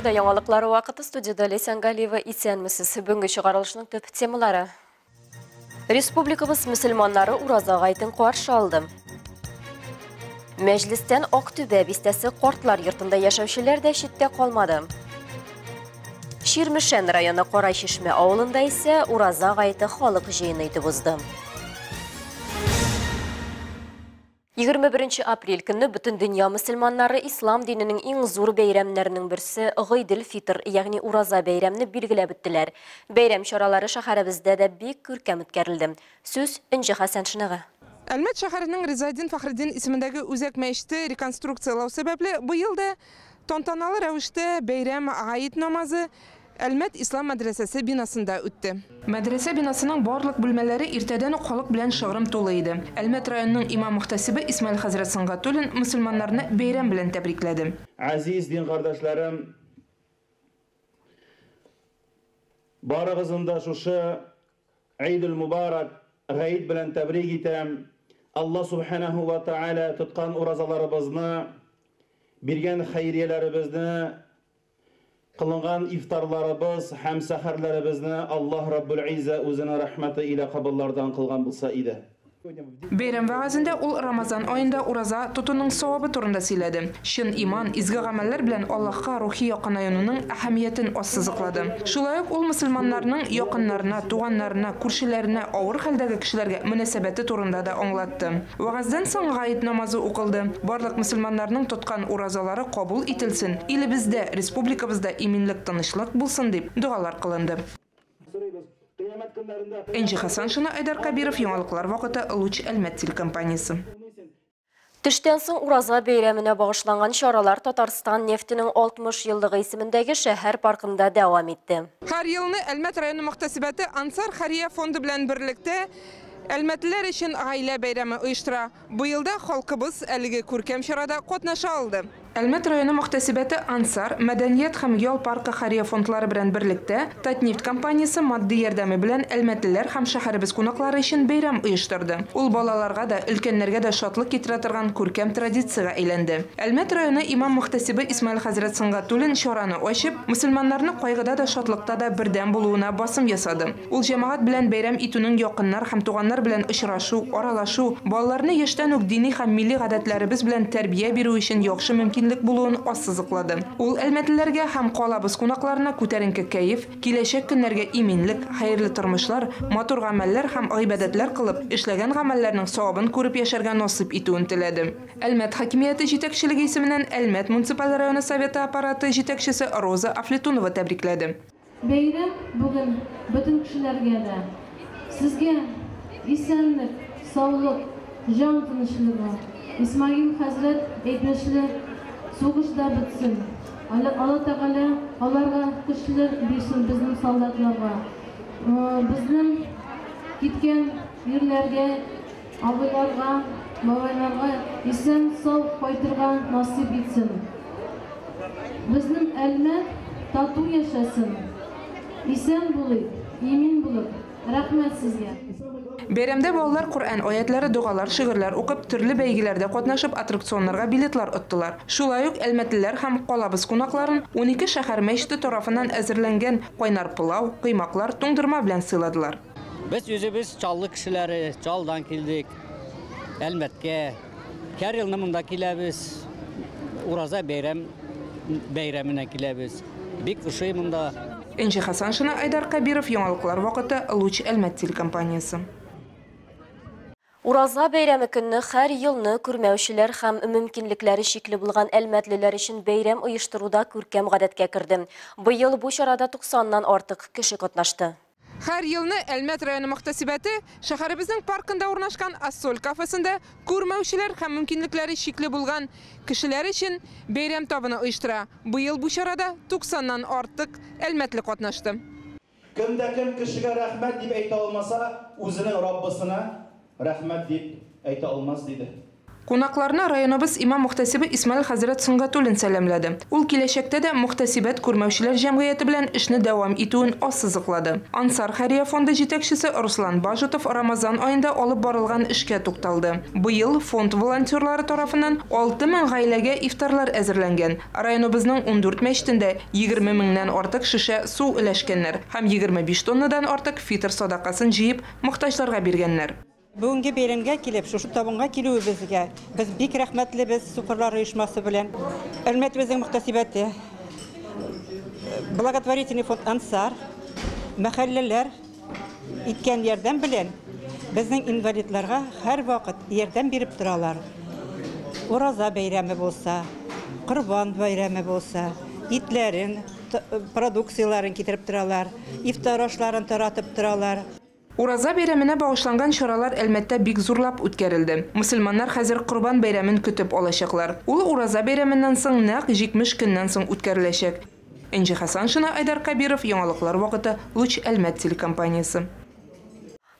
Эфирде яңалыклар вакыты, студияда Лейсан Галиева исәнмесез. Бүгенге чыгарылышның төп темалары. Республикабыз мөселманнары уразага айтын каршы алды. Мәҗлестән Актүбә бистәсе картлар йортында яшәүчеләр дә читтә калмады. Ширмешән районы Карайчишмә авылында исә ураза айты халык җыены итеп узды. 21 апрель көнне бүтән дөнья мөселманнары ислам диненең иң зур бәйрәмнәренең берсе Гыйдел-Фитр, ягъни ураза бәйрәмне билгеләп үттеләр. Бәйрәм чаралары шәһәребездә дә бик күркәм үткәрелде. Сүз Энҗи Хәсән Шинага. Әлмәт шәһәренең Ризаэддин Фәхреддин исемендәге үзәк мәчете реконструкциялау сәбәпле быел да тантаналы рәвештә бәйрәм гает намазы Әлмәт ислам мәдрәсәсе бинасында үтте. Мәдрәсә бинасының барлык бүлмәләре иртәдән үк халык белән шыгрым тулы иде. Әлмәт районының имам мөхтәсибе Исмаил хәзрәт Сыңгатуллин мөселманнарны бәйрәм белән тәбрикләде. Азиз дин кардәшләрем, барыгызны да шушы Идел Мубарак гает белән тәбрик итәм. Алла субханаху ва тааля тоткан уразаларыбызны, биргән хәйрияләребезне, кылынган ифтарларыбыз һәм сәхәрләребезне Аллаһ Раббул Изза үзенең рәхмәте илә кабуллардан кылган булса иде. Бәйрәм вәгазендә ул Рамазан айында ураза тотуның савабы турында сөйләде. Шын иман, изге гамәлләр белән Аллаһка рухи якынаюның әһәмиятен ассызыклады. Шулай ук ул мөселманнарның якыннарына, туганнарына, күршеләренә, авыр хәлдәге кешеләргә мөнәсәбәте турында да аңлатты. Вәгаздан соң гает намазы укылды. Барлык мөселманнарның тоткан уразалары кабул ителсен, илебездә, республикабызда иминлек, тынычлык булсын дип дуалар кылынды. Энҗи Хәсән Шина, Айдар Кабиров, яңалыклар вакыты, Луч Әлмәт телекомпаниясе. Төштән соң ураза бәйрәменә багышланган чаралар Татарстан нефтенең 60 еллыгы исемендәге шәһәр паркында дәвам итте. Һәр елны Әлмәт районы мөхтәсибәте Ансар Хария фонды белән берлектә Әлмәтлеләр өчен гаилә бәйрәме оештыра. Бу елда халкыбыз әлеге күркәм чарада катнаша алды. Әлмәт районы мөхтәсибәте Ансар, Мәдәният һәм ял паркы Хария фондлары белән берлектә Татнефть компаниясе матди ярдәме белән Әлмәтлеләр һәм шәһәребез кунаклары өчен бәйрәм оештырды. Ул балаларга да, өлкәннәргә дә шатлык китерә торган күркәм традициягә әйләнде. Әлмәт районы имам мөхтәсибе Исмаил хәзрәт Сыңгатуллин чараны ачып, мөселманнарны кайгыда да, шатлыкта да бердәм булуына басым ясады. Ул җәмәгать белән бәйрәм итүнең якыннар һәм туганнар белән очрашу, аралашу, балаларны яшьтән үк дини һәм милли гадәтләребез белән тәрбия бирү өчен яхшы мөмкинлек булуын ассызыклады. Ул әлмәтлеләргә һәм калабыз кунакларына күтәренке кәеф, киләчәк көннәргә иминлек, хәерле тормышлар, матур гамәлләр һәм гыйбадәтләр кылып, эшләгән гамәлләрнең савабын күреп яшәргә насыйп итүен теләде. Әлмәт хакимияте җитәкчелеге исеменнән Әлмәт муниципаль районы советы аппараты җитәкчесе Роза Афлетунова тәбрикләде. Бәйрәм бүген бөтен кешеләргә дә сезгә исәнлек, саулык, җан тынычлыгы, Исмаил хәзрәт әйтмешләр, сугышта бетсен. Алла Тәгалә аларга көчлек бирсен безнең солдатларга. Безнең киткән ерләргә, абыйларга, бабайларга исән сау кайтырга насыйп итсен. Безнең Әлмәт тату яшәсен. Исән булыйк, имин булык. Рәхмәт сезгә. Бәйрәмдә балалар Коръән аятлары, дугалар, шигырьләр укып, төрле бәйгеләрдә катнашып, аттракционнарга билетлар оттылар. Шулай ук Әлмәтлеләр һәм калабыз кунакларын 12 шәһәр мәчете тарафыннан әзерләнгән кайнар пылау, кыймаклар, туңдырма белән сыйладылар. Без үзебез чаллы кешеләре, чалдан килдек. Әлмәткә. Һәр елны монда киләбез. Ураза бәйрәменә киләбез. Бик ошый монда. Энҗи Хәсән Шина, Айдар Кабиров, яңалыклар вакыты, Луч Әлмәт телекомпаниясе. Ураза бәйрәме көнне һәр елны күрмәүчеләр һәм мөмкинлекләре шикле булган әлмәтлеләр өчен бәйрәм оештыруда күркәм гадәткә керде. Быел бу чарада 90-нан артык кеше катнашты. Һәр елны Әлмәт районы мөхтәсибәте шәһәребезнең паркында урнашкан Ассоль кафесында күрмәүчеләр һәм мөмкинлекләре шикле булган кешеләр өчен бәйрәм табыны оештыра. Быел бу чарада 90-нан артык әлмәтле катнашты. Кемдә-кем кешегә рәхмәт дип әйтә алмаса, үзенең Раббысына рәхмәт дип әйтә алмас диде. Кунакларына районыбыз имам мөхтәсибе Исмаил хәзрәт Сыңгатуллин сәламләде. Ул киләчәктә дә мөхтәсибәт күрмәүчеләр җәмгыяте белән эшне дәвам итүен ассызыклады. Ансар Хәрия фонды җитәкчесе Руслан Бажутов Рамазан аенда алып барылган эшкә тукталды. Быел фонд волонтерлары тарафыннан 6000 гаиләгә ифтарлар әзерләнгән. Районыбызның 14 мәчетендә 20 меңнән артык шешә су өләшкәннәр һәм 25 тоннадан артык фитр садакасын җыеп мохтаҗларга биргәннәр. Бүгенге бәйрәмгә килеп, шушы табынга килүебезгә без бик рәхмәтлебез Сукырлар оешмасы белән. Әлмәтебезнең мөхтәсибәте, благотворительный фонд Ансар, мәхәлләләр иткән ярдәм белән безнең инвалидларга һәр вакыт ярдәм биреп торалар. Ураза бәйрәме булса, Корбан бәйрәме булса, итләрен, продукцияларын китереп торалар, ифтар ашларын таратып торалар. Ураза бәйрәменә багышланган чаралар Әлмәттә бик зурлап үткәрелде. Мөселманнар хәзер Корбан бәйрәмен көтеп алачаклар. Ул Ураза бәйрәменнән соң нәкъ 70 көннән соң үткәреләчәк. Энҗи Хәсәншина, Айдар Кабиров, Яңалыклар вакыты, Луч Әлмәт телекомпаниясе.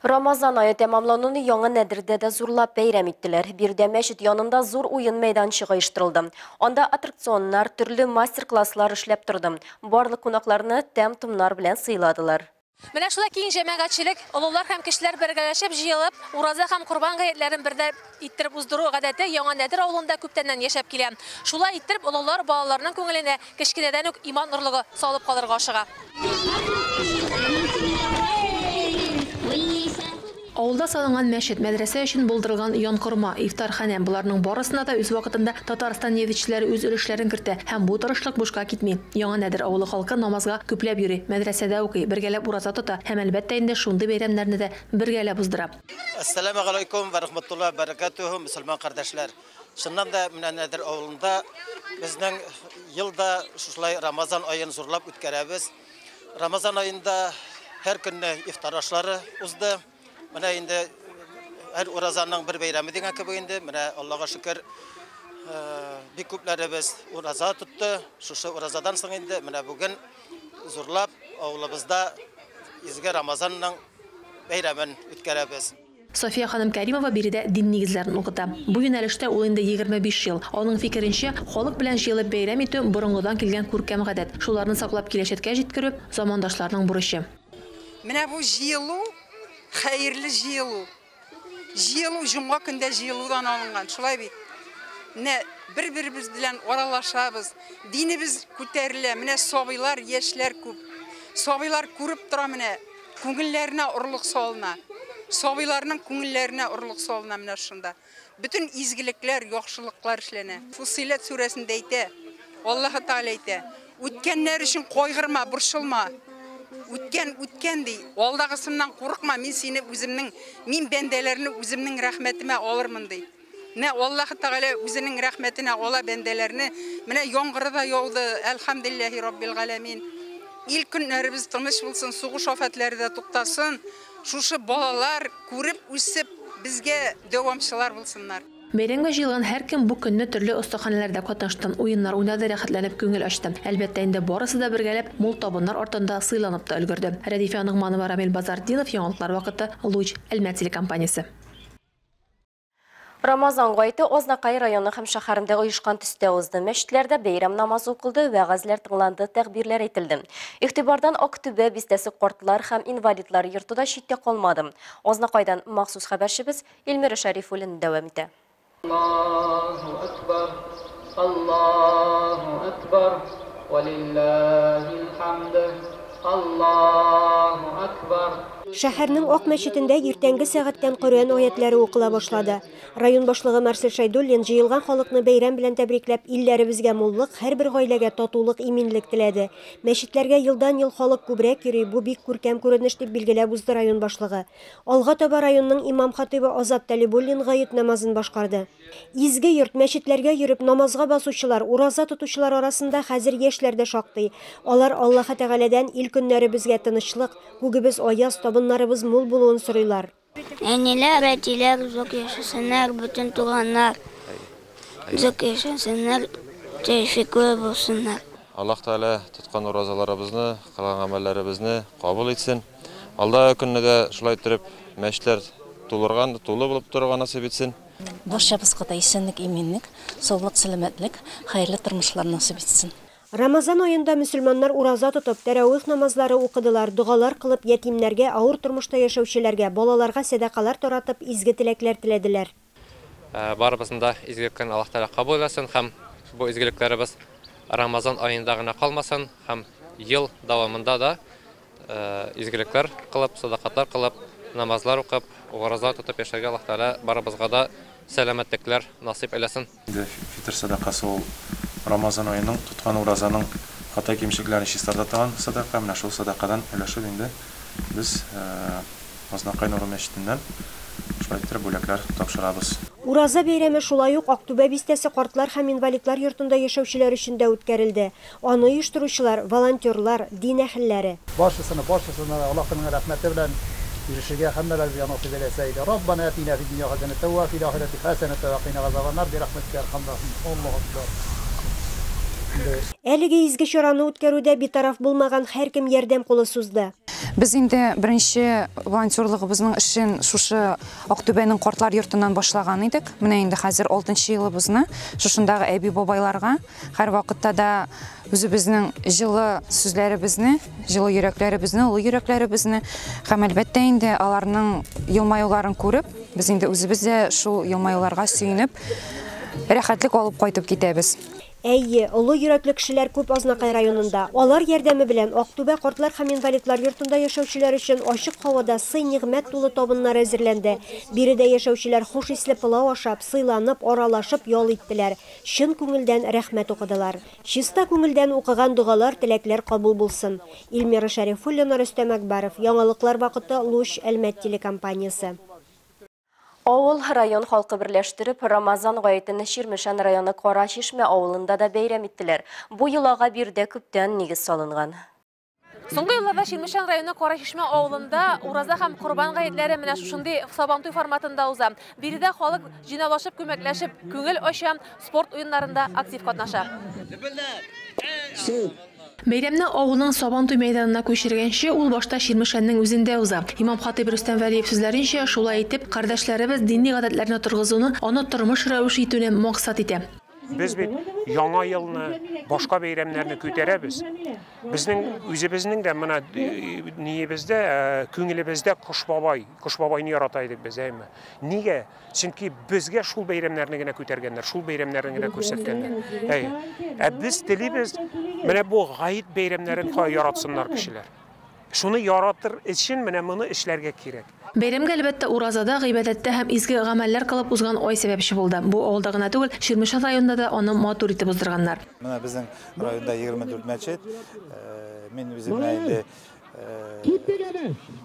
Рамазан айы тәмамлануны Яңа Нәдердә дә зурлап бәйрәм иттеләр. Бирдә мәчет янында зур уен мәйданчыгы оештырылды. Анда аттракционнар, төрле мастер-класслар эшләп торды. Барлык кунакларны тәм-томнар белән сыйладылар. Менә шулай киң җәмәгатьчелек, олылар һәм кешеләр бергәләшеп җыелып, Ураза һәм Корбан гаетләрен бердә иттереп уздыру гадәте Яңа Нәдер авылында күптәннән яшәп килә. Шулай иттереп олылар балаларның күңеленә кечкенәдән үк иман нурлыгы салып калырга ашыга. Авылда салынган мәчет, мәдрәсә өчен булдырылган янкорма, ифтарханә буларның барысына да үз вакытында Татарстан нефтьчеләре үз өлешләрен кертә һәм бу тырышлык бушка китми. Яңа Нәдер авылы халкы намазга күпләп йөри, мәдрәсәдә укый, бергәләп ураза тота һәм әлбәттә инде шундый бәйрәмнәрне дә бергәләп уздыра. Ассаламу алейкум ва рахматуллаһи ва баракатуху, мөселман кардәшләр. Шуннан да менә Нәдер авылында безнең елда шулай Рамазан аен зурлап үткәрәбез. Рамазан аенда һәр көнне ифтар ашлары узды. Менә инде һәр уразаның бер бәйрәме дигән кебек инде. Менә Аллаһка шөкер, бик күпләребез ураза тутты. Шушы уразадан соң инде менә бүген зурлап авылыбызда изге Рамазанның бәйрәмен үткәрәбез. София ханым Кәримова биредә дин нигезләрен укыта. Бу юнәлештә ул инде 25 ел. Аның фикеренчә, халык белән җыелып бәйрәм итү борынгыдан килгән күркәм гадәт. Шуларны саклап киләчәккә җиткерү замандашларның бурычы. Менә бу җыелу хәерле җыелу. Җыелу җомга көндә җыелудан алынган. Шулай бит. Менә бер-беребез белән аралашабыз. Динебез күтәрелә. Менә сабыйлар, яшьләр күп. Сабыйлар күреп тора менә. Күңелләренә урлык салына. Сабыйларның күңелләренә урлык салына менә шунда. Bütün изгелекләр, яхшылыклар эшләнә. Фусилат сүрәсендә әйтә. Аллаһ Тәгалә әйтә. Үткәннәр өчен кайгырма, борчылма. Үткән ди. Алдагысыннан курыкма, мин сине үземнең, мин бәндәләрне үземнең рәхмәтемә алырмын ди. Менә Аллаһ Тәгалә үзенең рәхмәтенә ала бәндәләрне. Менә яңгыры да яуды. Әлхәмдүлиллаһи раббил галәмин. Ил көннәребез тыныч булсын, сугыш афәтләре дә туктасын. Шушы балалар күреп үсеп безгә дәвамчылар булсыннар. Бәйрәмгә җыелган һәркем бу көнне төрле остаханәләрдә катнашты, уеннар уйнады, рәхәтләнеп күңел ачты. Әлбәттә инде барысы да бергәләп мул табыннар артында сыйланып та өлгерде. Рәдифә Нугманова, Рамил Базардинов, Яңалыклар вакыты, Луч Әлмәт телекомпаниясе. Рамазан гайты Ознакай районы һәм шәһәрендә оешкан төстә узды. Мәчетләрдә бәйрәм намазы укылды, вәгазьләр тыңланды, тәкъбирләр әйтелде. Игътибардан Актүбә бистәсе картлар һәм инвалидлар йорты да читтә калмады. Ознакайдан махсус хәбәрчебез Илмира Шәрифуллин дәвам итә. Аллаһу акбар, Аллаһу акбар, ва лиллаһил хамд, Аллаһу акбар. Шәһәрнең Ак мәчетендә иртәнге сәгатьтән Коръән аятлары укыла башлады. Район башлыгы Марсель Шайдуллин җыелган халыкны бәйрәм белән тәбрикләп, илләребезгә муллык, һәрбер гаиләгә татулык, иминлек теләде. Мәчетләргә елдан-ел халык күбрәк йөри, бу бик күркәм күренеш дип билгеләп узды район башлыгы. Алга таба районның имам-хатибы Азат Талибуллин гает намазын башкарды. Изге йорт мәчетләргә йөреп намазга басучылар, ураза тотучылар арасында хәзер яшьләр дә шактый. Алар Аллаһ Тәгаләдән ил көннәребезгә тынычлык, күгебез аяз, табыннарыбыз мул булуын сорыйлар. Әниләр, әтиләр, зук яшәсеннәр, бүтән туганнар, зук яшәсеннәр, тәвфикле булсыннар. Аллаһ Тәгалә тоткан уразаларыбызны, кылган гамәлләребезне кабул итсен. Алда көннегә шулай итеп мәчетләр тулырган, тулы булып торырга насыйп итсен. Баршабызга да исәнлек, иминлек, саулык, сәламәтлек, хәерле тормышлар насыйп итсен. Рамазан айында мөселманнар ураза тотып, тәрәвих намазлары укыдылар, дугалар кылып, ятимнәргә, авыр тормышта яшәүчеләргә, балаларга садакалар таратып, изге теләкләр теләделәр. Барыбызны да изгелеккән Аллаһ Тәгалә кабул итсен һәм бу изгелекләребез Рамазан аенда гына калмасын һәм ел дәвамында да изгелекләр кылып, садакатлар кылып, намазлар укып, ураза тотып яшәргә Аллаһ Тәгалә барыбызга да сәламәтлекләр насыйп итсен. Фитр садакасы ул Рамазан аеның тоткан уразаның хата кимчекләрен чистартатган садака, менә шул садакадан өлешеп инде без Азнакай Нуры мәчетеннән шулай бүләкләр тапшырабыз. Ураза бәйрәме шулай ук Актүбә бистәсе картлар һәм инвалидлар йортында яшәүчеләр өчен дә үткәрелде. Аны оештыручылар, волонтерлар, дин әһелләре. Барчасына Аллаһның рәхмәте белән ирешергә һәммәләргә насыйп итсә иде. Раббана атина фид дөнья хәсәнәтә ва фил ахирати хәсәнәтә ва қина газабан-нар би рәхмәткә архамрахим. Аллаһу акбар. Әлеге изге чараны үткәрүдә битараф булмаган һәркем ярдәм кулы сузды. Biz инде беренче волонтерлыгыбызның эшен шушы Актүбәнең картлар йортыннан башлаган идек. Менә инде хәзер 6нчы елыбызны шушындагы әби бабайларга һәр вакытта да үзебезнең җылы сүзләребезне, җылы йөрәкләребезне, улы йөрәкләребезне һәм әлбәттә инде аларның елмаюларын күреп, без инде үзебез дә шул елмаюларга сөенеп рәхәтлек алып кайтып китәбез. Әйе, олы йөрәкле кешеләр күп Азнакай районында. Алар ярдәме белән Актүбә картлар һәм инвалидлар йортында яшәүчеләр өчен ачык һавада сый-нигъмәт тулы табыннар әзерләнде. Биредә яшәүчеләр хуш исле пылау ашап, сыйланып, аралашып ял иттеләр. Чын күңелдән рәхмәт укыдылар. Чиста күңелдән укыган дугалар, теләкләр кабул булсын. Илмира Шәрифуллина, Рөстәм Әкбаров, Яңалыклар вакыты, Луч, Әлмәт телекомпаниясе. Авыл район халкы берләштереп Рамазан гаетен Ширмешән районы Кара Чишмә авылында да бәйрәм иттеләр. Бу елага бирдә күптән нигез салынган. Соңгы елларда Ширмешән районы Кара Чишмә авылында ураза һәм Корбан гаетләре менә шушындый сабантуй форматында уза. Биредә халык җыйналышып, күмәкләшеп, күңел ача, спорт уеннарында актив катнаша. Бәйрәмне авылның Сабантуй мәйданына күчергәнче ул башта Ширмешәннең үзендә уза. Имам Хатип Рөстәм Вәлиев сүзләренчә, шулай итеп, кардәшләребез дини гадәтләрне торгызуны, аны тормыш рәвеше итүне максат итә. Biz яңа елны, башка бәйрәмнәрне күтәрәбез. Безнең үзебезнең дә менә ниебездә, күңелебездә Кош бабайны ярата идек без, әйме. Нигә? Чөнки безгә шул бәйрәмнәрне генә күтәргәннәр, шул бәйрәмнәрне генә күрсәткәннәр. Без телибез, менә бу гаит бәйрәмнәрен яратсыннар кешеләр. Шуны яратыр өчен менә моны эшләргә кирәк. Бәйрәмгә әлбәттә уразада, гыйбадәттә һәм изге гамәлләр кылып узган ай сәбәпче булды. Бу авылда гына түгел, Ширмешән районында да аны матур итеп уздырганнар. Менә безнең районда 24 мәчет. Мин үзем инде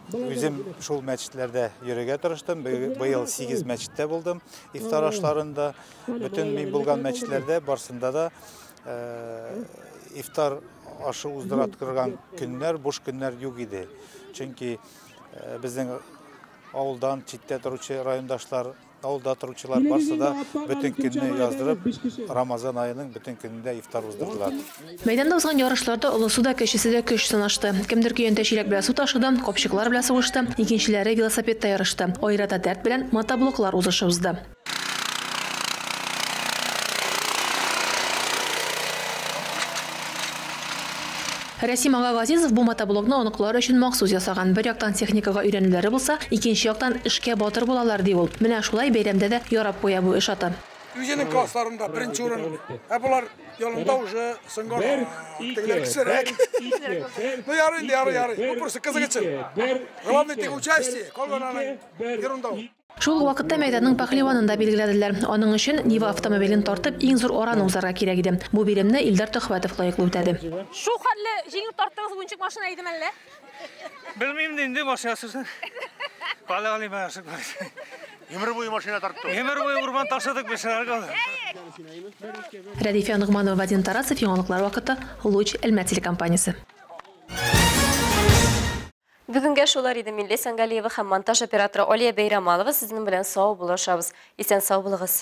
үзем шул мәчетләрдә йөрергә тырыштым. Быел 8 мәчеттә булдым. Ифтар ашларында, бүтән мин булган мәчетләрдә барсында да ифтар ашы уздыра торган көннәр, буш көннәр юк иде. Чөнки безнең авылдан читтә торучы райондашлар, авылда торучылар барса да бүтән көнне яздырып, Рамазан аеның бүтән көнендә ифтар уздырдылар. Мәйданда узган ярышларда олысы да, кешесе дә көч сынашты. Кемдер көйәнтә чиләк белән су ташыды, копчыклар белән сугышты, икенчеләре велосипедта ярышты. Айрата дәрт белән мотоблоклар узышы узды. Рәсим Агагазизов бу мотоблокны оныклар өчен махсус ясаган. Бер яктан техникага өйрәнүләре булса, икенче яктан эшкә батыр булалар ди ул. Менә шулай бәйрәмдә дә ярап куя бу эш аты. Үзенең классларында беренче урын. Булар ялында уже сыңгар. Тегеләр кисерәк. Ну ярый. Бу просто кызык өчен. Главное тик участие. Калганның ярында. Шул вакытта мәйданның пәһлеванында билгеләделәр. Аның өчен Нива автомобилен тартып, иң зур араны узарга кирәк иде. Бу бәйрәмне Илдар Төхвәтов лаеклы үтәде. Шу хәлле җиңеп тарттыгыз бу ничек машина идеме әллә? Белмим инде машинасы. Палали машина. Өмер буе машина тарттык. Өмер буе урман ташыдык бешәргә. Рәдифә Нугманова, Вадим Тарасов, Яңалыклар вакыты, Луч, Әлмәт телекомпаниясе. Бүгінге шулар иде Милли Сәнгалиева һәм монтаж операторы Олия Бәйрамалова. Сезнең белән сау булышабыз. Исән сау булыгыз.